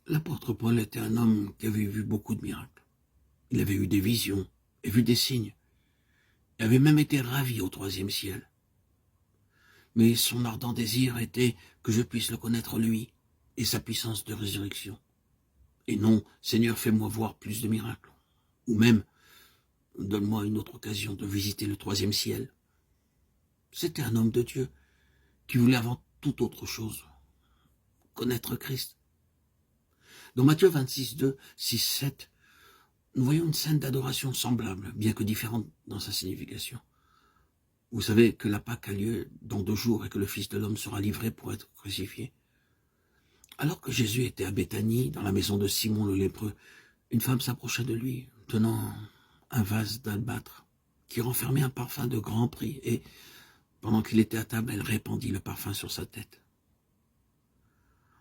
L'apôtre Paul était un homme qui avait vu beaucoup de miracles. Il avait eu des visions et vu des signes. Il avait même été ravi au 3e ciel. Mais son ardent désir était que je puisse le connaître lui et sa puissance de résurrection. Et non, Seigneur, fais-moi voir plus de miracles. Ou même, donne-moi une autre occasion de visiter le 3e ciel. C'était un homme de Dieu qui voulait avant toute autre chose connaître Christ. Dans Matthieu 26, 2, 6, 7, nous voyons une scène d'adoration semblable, bien que différente dans sa signification. Vous savez que la Pâque a lieu dans 2 jours et que le Fils de l'homme sera livré pour être crucifié. Alors que Jésus était à Béthanie, dans la maison de Simon le lépreux, une femme s'approcha de lui, tenant un vase d'albâtre qui renfermait un parfum de grand prix, et pendant qu'il était à table, elle répandit le parfum sur sa tête.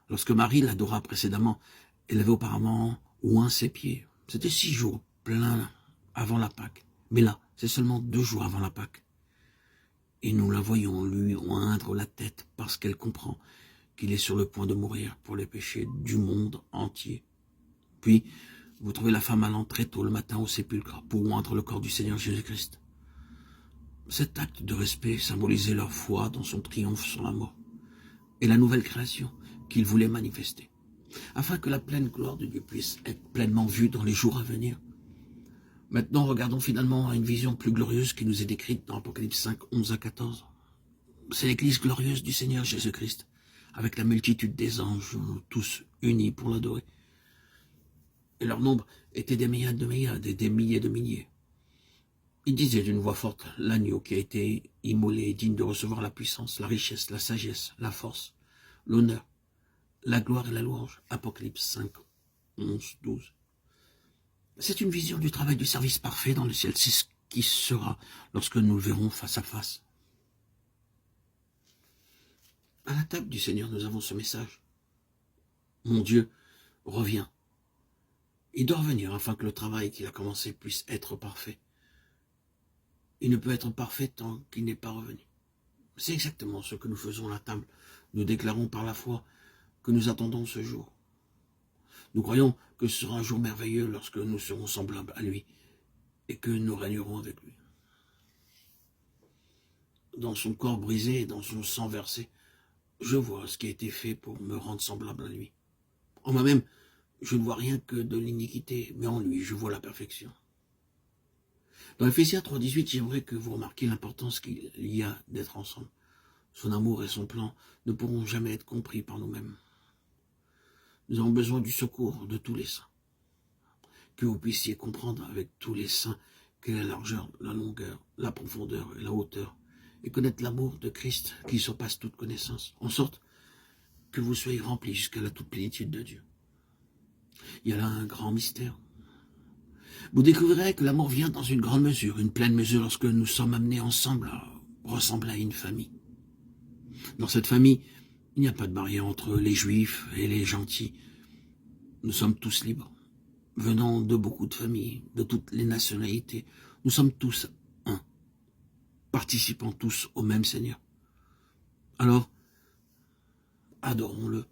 Lorsque Marie l'adora précédemment, elle avait auparavant oint ses pieds. C'était 6 jours pleins avant la Pâque. Mais là, c'est seulement 2 jours avant la Pâque. Et nous la voyons lui oindre la tête parce qu'elle comprend qu'il est sur le point de mourir pour les péchés du monde entier. Puis, vous trouvez la femme allant très tôt le matin au sépulcre pour oindre le corps du Seigneur Jésus-Christ. Cet acte de respect symbolisait leur foi dans son triomphe sur la mort et la nouvelle création qu'il voulait manifester, afin que la pleine gloire de Dieu puisse être pleinement vue dans les jours à venir. Maintenant, regardons finalement à une vision plus glorieuse qui nous est décrite dans Apocalypse 5, 11 à 14. C'est l'église glorieuse du Seigneur Jésus-Christ, avec la multitude des anges, tous unis pour l'adorer. Et leur nombre était des myriades de myriades et des milliers de milliers. Il disait d'une voix forte, l'agneau qui a été immolé est digne de recevoir la puissance, la richesse, la sagesse, la force, l'honneur, la gloire et la louange. Apocalypse 5, 11, 12. C'est une vision du travail du service parfait dans le ciel. C'est ce qui sera lorsque nous le verrons face à face. À la table du Seigneur, nous avons ce message. Mon Dieu revient. Il doit revenir afin que le travail qu'il a commencé puisse être parfait. Il ne peut être parfait tant qu'il n'est pas revenu. C'est exactement ce que nous faisons à la table. Nous déclarons par la foi que nous attendons ce jour. Nous croyons que ce sera un jour merveilleux lorsque nous serons semblables à lui et que nous régnerons avec lui. Dans son corps brisé et dans son sang versé, je vois ce qui a été fait pour me rendre semblable à lui. En moi-même, je ne vois rien que de l'iniquité, mais en lui, je vois la perfection. Dans Ephésiens 3,18, j'aimerais que vous remarquiez l'importance qu'il y a d'être ensemble. Son amour et son plan ne pourront jamais être compris par nous-mêmes. Nous avons besoin du secours de tous les saints. Que vous puissiez comprendre avec tous les saints quelle est la largeur, la longueur, la profondeur et la hauteur, et connaître l'amour de Christ qui surpasse toute connaissance, en sorte que vous soyez remplis jusqu'à la toute plénitude de Dieu. Il y a là un grand mystère. Vous découvrirez que l'amour vient dans une grande mesure, une pleine mesure, lorsque nous sommes amenés ensemble à ressembler à une famille. Dans cette famille, il n'y a pas de barrière entre les juifs et les gentils. Nous sommes tous libres, venant de beaucoup de familles, de toutes les nationalités. Nous sommes tous un, participant tous au même Seigneur. Alors, adorons-le.